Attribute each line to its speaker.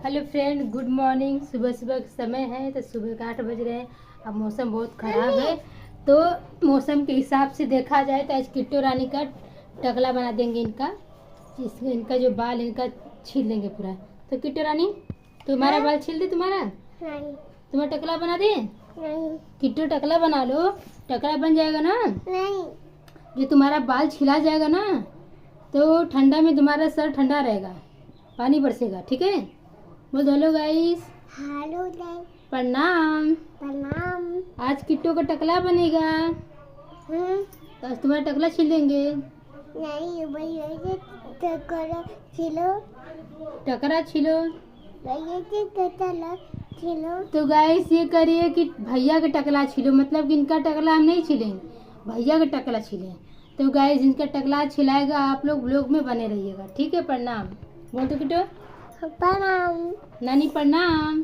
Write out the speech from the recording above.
Speaker 1: Hello friend, good morning. सुबह सुबह का समय है तो सुबह के 8 बज रहे हैं। अब मौसम बहुत ख़राब है तो मौसम के हिसाब से देखा जाए तो आज किट्टू रानी का टकला बना देंगे। इनका जो बाल इनका छील देंगे पूरा। तो किट्टू रानी तुम्हारा बाल छील दे।
Speaker 2: नहीं।
Speaker 1: तुम्हारा टकला बना दे।
Speaker 2: नहीं।
Speaker 1: किट्टू टकला बना लो, टकला बन जाएगा ना।
Speaker 2: नहीं।
Speaker 1: जो तुम्हारा बाल छिला जाएगा ना तो ठंडा में तुम्हारा सर ठंडा रहेगा, पानी बरसेगा। ठीक है, बोल दो हेलो गाइस।
Speaker 2: Hello guys.
Speaker 1: प्रणाम।
Speaker 2: प्रणाम।
Speaker 1: आज किट्टू का टकला बनेगा तो आज तुम्हारा टकला छीलेंगे।
Speaker 2: नहीं भैया जी टकरा छिलो।
Speaker 1: टकरा छीलो।
Speaker 2: भैया जी टकरा छिलो।
Speaker 1: तो गाइस ये करिए कि भैया का टकला छीलो, मतलब कि इनका टकला हम नहीं छीलेंगे, भैया का टकला छीलें। तो गाइस इनका टकला छिलाएगा, आप लोग व्लॉग में बने रहिएगा। ठीक है, प्रणाम। बोल दो किट्टू।
Speaker 2: प्रणाम।
Speaker 1: नानी प्रणाम।